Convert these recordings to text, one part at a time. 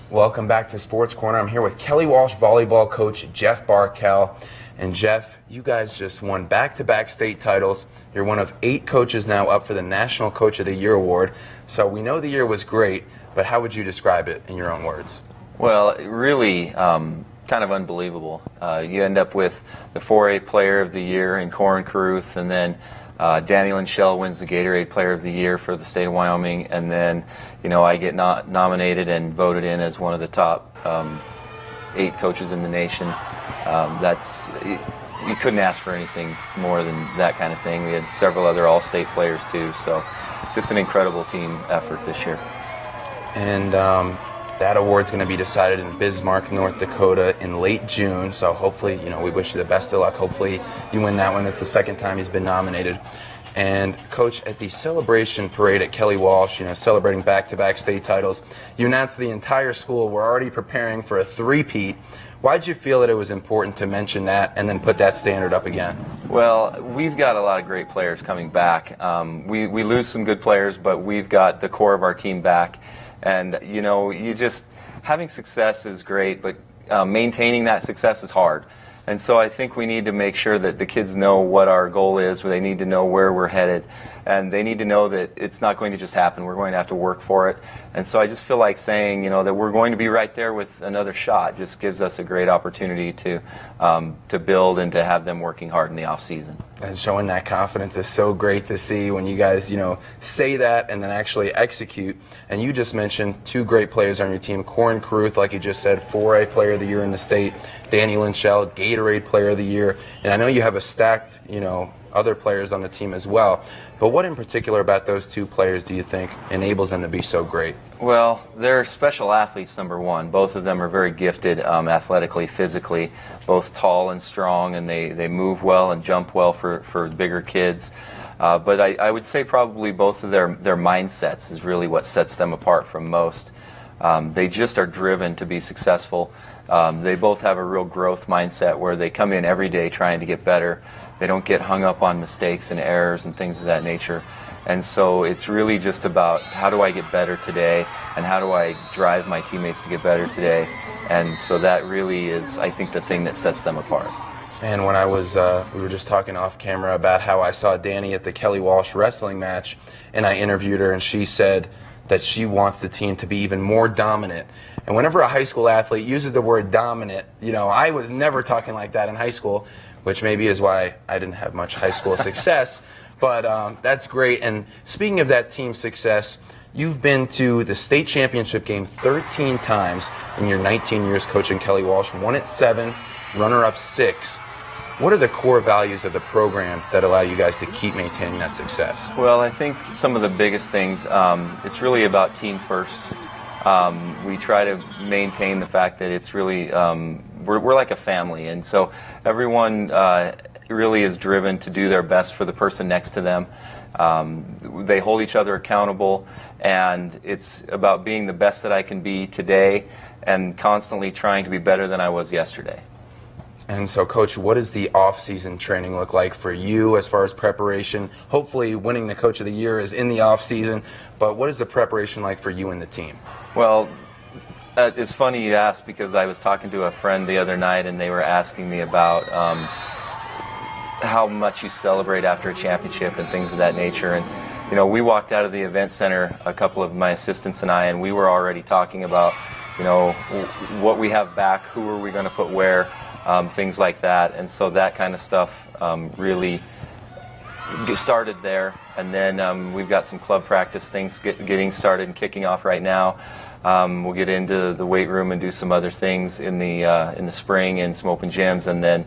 Welcome back to Sports Corner. I'm here with Kelly Walsh volleyball coach Jeff Barkell. And Jeff, you guys just won back-to-back state titles. You're one of 8 coaches now up for the National Coach of the Year award. So we know the year was great, but how would you describe it in your own words? Well, really kind of unbelievable. You end up with the 4A Player of the Year in Corin Carruth, and then Danny Lynchell wins the Gatorade Player of the Year for the state of Wyoming, and then I get nominated and voted in as one of the top 8 coaches in the nation. You couldn't ask for anything more than that kind of thing. We had several other all-state players too, so just an incredible team effort this year. And that award's going to be decided in Bismarck, North Dakota in late June, so hopefully, we wish you the best of luck. Hopefully you win that one. It's the second time he's been nominated. And Coach, at the celebration parade at Kelly Walsh, celebrating back-to-back state titles, you announced the entire school were already preparing for a three-peat. Why'd you feel that it was important to mention that and then put that standard up again? Well, we've got a lot of great players coming back. We lose some good players, but we've got the core of our team back. And, having success is great, but maintaining that success is hard. And so I think we need to make sure that the kids know what our goal is, they need to know where we're headed, and they need to know that it's not going to just happen. We're going to have to work for it. And so I just feel like saying, that we're going to be right there with another shot just gives us a great opportunity to build and to have them working hard in the off season. And showing that confidence is so great to see when you guys, say that and then actually execute. And you just mentioned 2 great players on your team. Corin Carruth, like you just said, 4A Player of the Year in the state. Danny Lynchell, Gatorade Player of the Year. And I know you have a stacked, other players on the team as well. But what in particular about those 2 players do you think enables them to be so great? Well, they're special athletes, number one. Both of them are very gifted athletically, physically, both tall and strong, and they move well and jump well for bigger kids. But I would say probably both of their mindsets is really what sets them apart from most. They just are driven to be successful. They both have a real growth mindset where they come in every day trying to get better. They don't get hung up on mistakes and errors and things of that nature. And so it's really just about how do I get better today and how do I drive my teammates to get better today. And so that really is, I think, the thing that sets them apart. And when we were just talking off camera about how I saw Danny at the Kelly Walsh wrestling match, and I interviewed her, and she said that she wants the team to be even more dominant. And whenever a high school athlete uses the word dominant, I was never talking like that in high school, which maybe is why I didn't have much high school success. But that's great. And speaking of that team success, you've been to the state championship game 13 times in your 19 years coaching Kelly Walsh, won it 7, runner-up 6. What are the core values of the program that allow you guys to keep maintaining that success? Well, I think some of the biggest things, it's really about team first. We try to maintain the fact that it's really, we're like a family, and so everyone really is driven to do their best for the person next to them. They hold each other accountable, and it's about being the best that I can be today and constantly trying to be better than I was yesterday. And so, Coach, what does the off-season training look like for you as far as preparation? Hopefully winning the Coach of the Year is in the off-season, but what is the preparation like for you and the team? Well, it's funny you ask, because I was talking to a friend the other night, and they were asking me about how much you celebrate after a championship and things of that nature. And, we walked out of the event center, a couple of my assistants and I, and we were already talking about, what we have back, who are we going to put where, things like that. And so that kind of stuff really started there. And then we've got some club practice things getting started and kicking off right now. We'll get into the weight room and do some other things in the spring and some open gyms, and then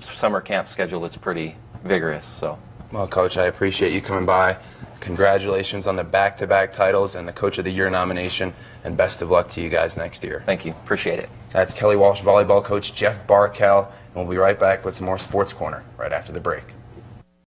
summer camp schedule is pretty vigorous. So. Well, Coach, I appreciate you coming by. Congratulations on the back-to-back titles and the Coach of the Year nomination, and best of luck to you guys next year. Thank you. Appreciate it. That's Kelly Walsh volleyball coach Jeff Barkell, and we'll be right back with some more Sports Corner right after the break.